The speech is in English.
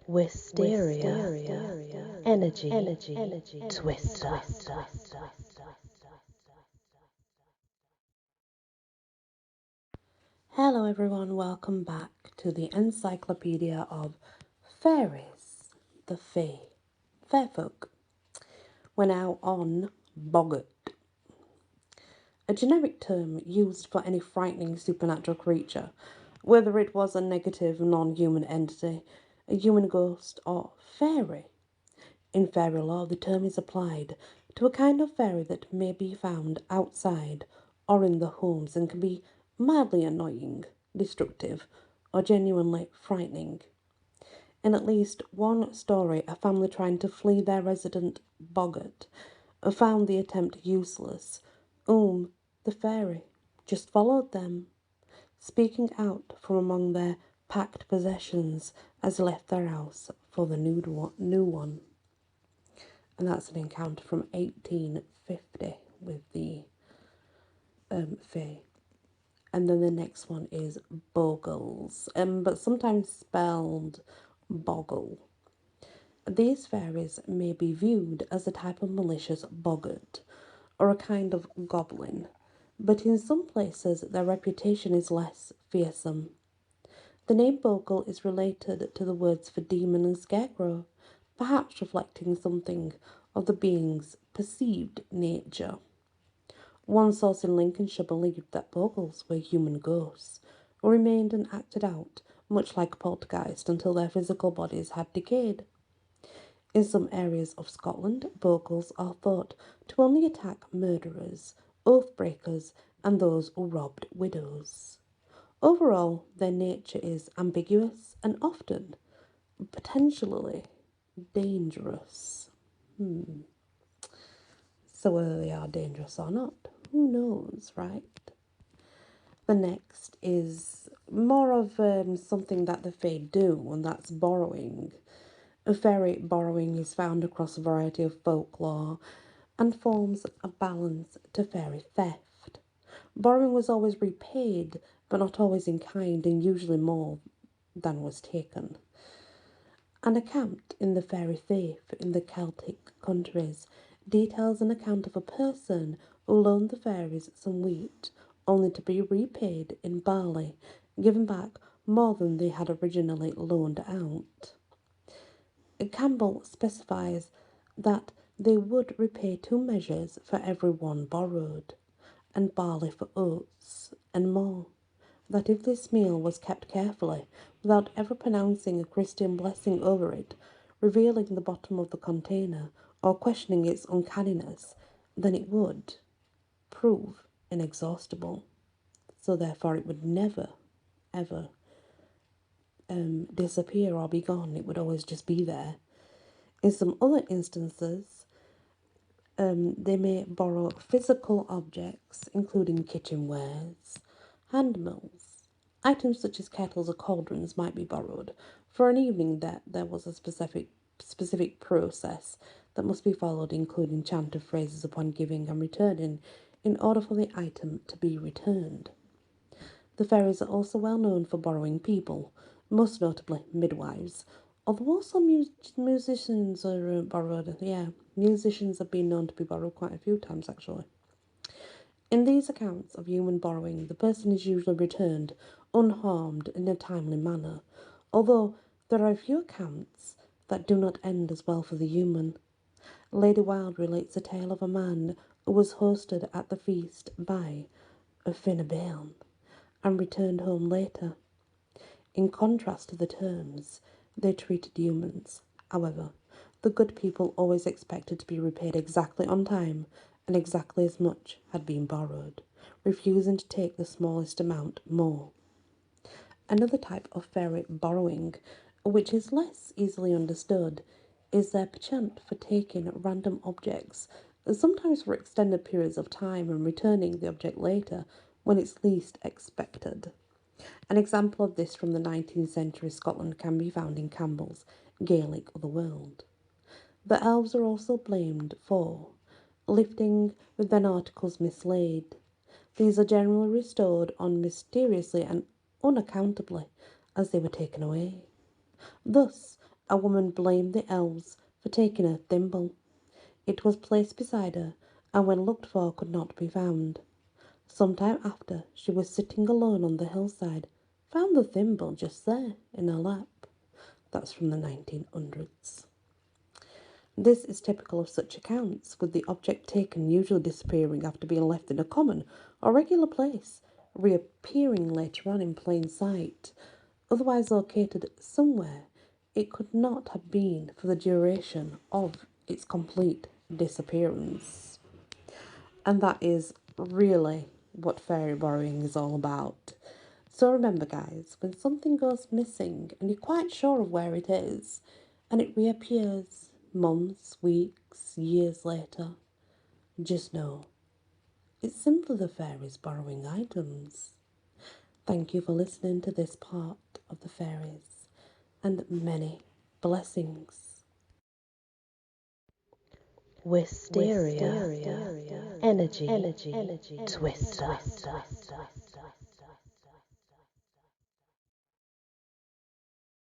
Wysteria, energy, twister. Hello everyone, welcome back to the Encyclopedia of Faeries, the Fair folk. We're now on boggart, a generic term used for any frightening supernatural creature, whether it was a negative non-human entity, a human ghost, or fairy. In fairy lore, the term is applied to a kind of fairy that may be found outside or in the homes and can be mildly annoying, destructive, or genuinely frightening. In at least one story, a family trying to flee their resident boggart found the attempt useless. The fairy just followed them, speaking out from among their packed possessions as they left their house for the new one. And that's an encounter from 1850 with the Fae. And then the next one is Bogles, but sometimes spelled Boggle. These fairies may be viewed as a type of malicious boggart, or a kind of goblin, but in some places their reputation is less fearsome. The name Bogle is related to the words for demon and scarecrow, perhaps reflecting something of the being's perceived nature. One source in Lincolnshire believed that Bogles were human ghosts, who remained and acted out, much like poltergeist, until their physical bodies had decayed. In some areas of Scotland, Bogles are thought to only attack murderers, oath breakers, and those who robbed widows. Overall, their nature is ambiguous and often potentially dangerous. So whether they are dangerous or not, who knows, right? The next is more of something that the Fae do, and that's borrowing. Fairy borrowing is found across a variety of folklore and forms a balance to fairy theft. Borrowing was always repaid, but not always in kind, and usually more than was taken. An account in the Fairy Thief in the Celtic countries details an account of a person who loaned the fairies some wheat, only to be repaid in barley, given back more than they had originally loaned out. Campbell specifies that they would repay 2 measures for every one borrowed, and barley for oats, and more. That if this meal was kept carefully, without ever pronouncing a Christian blessing over it, revealing the bottom of the container, or questioning its uncanniness, then it would prove inexhaustible. So therefore it would never, ever disappear or be gone. It would always just be there. In some other instances, they may borrow physical objects, including kitchenwares, hand mills. Items such as kettles or cauldrons might be borrowed for an evening that there was a specific process that must be followed, including chant of phrases upon giving and returning, in order for the item to be returned. The fairies are also well known for borrowing people, most notably midwives, although also musicians are borrowed. Yeah, musicians have been known to be borrowed quite a few times, actually. In these accounts of human borrowing, the person is usually returned unharmed in a timely manner, although there are a few accounts that do not end as well for the human. Lady Wilde relates a tale of a man who was hosted at the feast by a Finnebairn and returned home later. In contrast to the terms they treated humans, however, the good people always expected to be repaid exactly on time, and exactly as much had been borrowed, refusing to take the smallest amount more. Another type of fairy borrowing, which is less easily understood, is their penchant for taking random objects, sometimes for extended periods of time, and returning the object later when it's least expected. An example of this from the 19th century Scotland can be found in Campbell's Gaelic Otherworld. The elves are also blamed for lifting with their articles mislaid. These are generally restored on mysteriously and unaccountably as they were taken away. Thus, A woman blamed the elves for taking her thimble. It was placed beside her, and when looked for could not be found. Some time after, she was sitting alone on the hillside, found the thimble just there in her lap. That's from the 1900s. This is typical of such accounts, with the object taken usually disappearing after being left in a common or regular place, reappearing later on in plain sight, otherwise located somewhere it could not have been for the duration of its complete disappearance. And that is really what fairy borrowing is all about. So remember, guys, when something goes missing and you're quite sure of where it is, and it reappears months, weeks, years later, just know it's simply the fairies borrowing items. Thank you for listening to this part of the fairies, and many blessings. Wysteria, energy, twister.